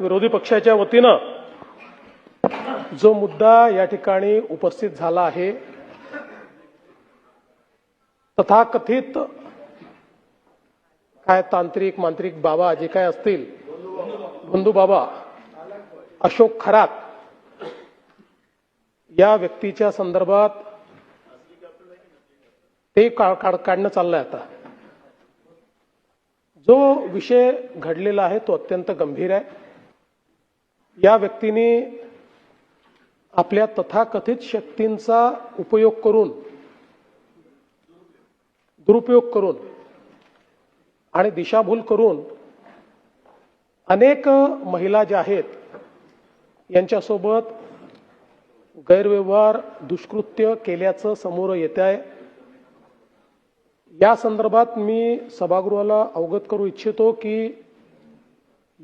विरोधी पक्षाच्या वतीनं जो मुद्दा या ठिकाणी उपस्थित झाला आहे, तथाकथित काय तांत्रिक मांत्रिक बाबा जे काय असतील, बंधू बाबा अशोक खरात या व्यक्तीच्या संदर्भात ते काढणं चाललंय. आता जो विषय घडलेला आहे तो अत्यंत गंभीर आहे. या व्यक्तीने आपल्या तथाकथित शक्तींचा उपयोग करून, दुरुपयोग करून आणि दिशाभूल करून अनेक महिला ज्या आहेत यांच्यासोबत गैरव्यवहार, दुष्कृत्य केल्याचं समोर येत आहे. या संदर्भात मी सभागृहाला अवगत करू इच्छितो की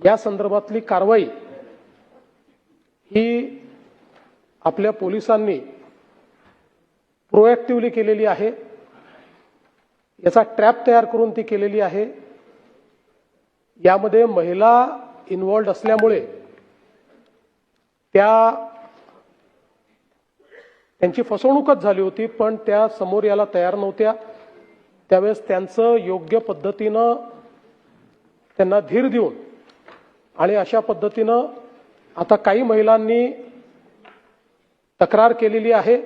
या संदर्भातली कारवाई ही आपल्या पोलिसांनी प्रोएक्टिव्हली केलेली आहे. याचा ट्रॅप तयार करून ती केलेली आहे. यामध्ये महिला इन्व्हॉल्ड असल्यामुळे त्यांची फसवणूकच झाली होती, पण त्या समोर यायला तयार नव्हत्या. त्यावेळेस त्यांचं योग्य पद्धतीनं त्यांना धीर देऊन आणि अशा पद्धतीनं आता काही महिलांनी तक्रार केलेली आहे.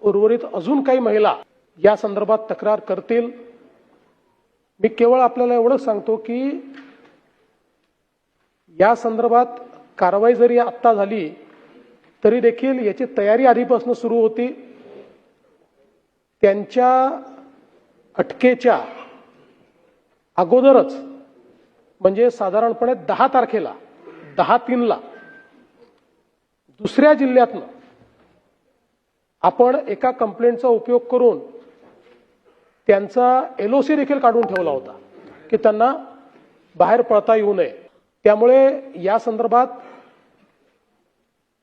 उर्वरित अजून काही महिला या संदर्भात तक्रार करतील. मी केवळ आपल्याला एवढंच सांगतो की या संदर्भात कारवाई जरी आत्ता झाली तरी देखील याची तयारी आधीपासून सुरू होती. त्यांच्या अटकेच्या अगोदरच म्हणजे साधारणपणे 10 तारखेला 10/3 दुसऱ्या जिल्ह्यातनं आपण एका कंप्लेंटचा उपयोग करून त्यांचा LOC देखील काढून ठेवला होता की त्यांना बाहेर पळता येऊ नये. त्यामुळे या संदर्भात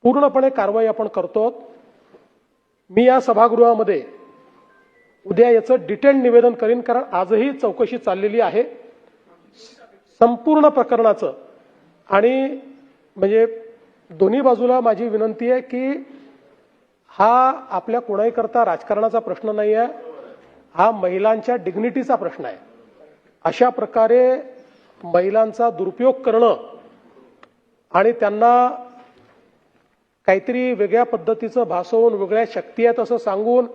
पूर्णपणे कारवाई आपण करतो. मी या सभागृहामध्ये उद्या याचं डिटेल निवेदन करीन, कारण आजही चौकशी चाललेली आहे संपूर्ण प्रकरणाचं. आणि म्हणजे दोन्ही बाजूला माझी विनंती आहे की हा आपल्या कोणाही करता राजकारणाचा प्रश्न नाही आहे, हा महिलांच्या डिग्निटीचा प्रश्न आहे. अशा प्रकारे महिलांचा दुरुपयोग करणं आणि त्यांना काहीतरी वेगळ्या पद्धतीचं भासवून, वेगळ्या शक्ती आहेत असं सांगून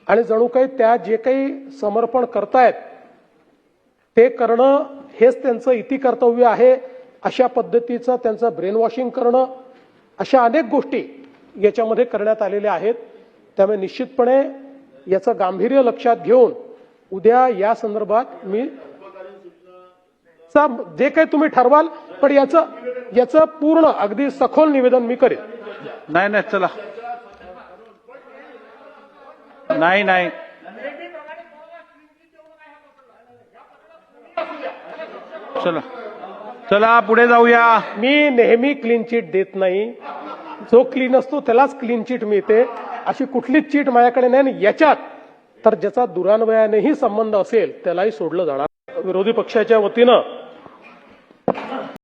आणि जणू काही त्या जे काही समर्पण करतायत ते करणं हेच त्यांचं इति कर्तव्य आहे, अशा पद्धतीचं त्यांचं ब्रेन वॉशिंग करणं, अशा अनेक गोष्टी याच्यामध्ये करण्यात आलेल्या आहेत. त्यामुळे निश्चितपणे याचं गांभीर्य लक्षात घेऊन उद्या या संदर्भात मी जे काही तुम्ही ठरवाल पण याचं पूर्ण अगदी सखोल निवेदन मी करेन. नाही चला, नाही चला पुढे जाऊया. मी नेहमी क्लीन चिट देत नाही. जो क्लीन असतो त्यालाच क्लीन चिट मिळते. अशी कुठलीच चिट माझ्याकडे नाही. याच्यात तर ज्याचा दुरान्वयानेही संबंध असेल त्यालाही सोडलं जाणार. विरोधी पक्षाच्या वतीनं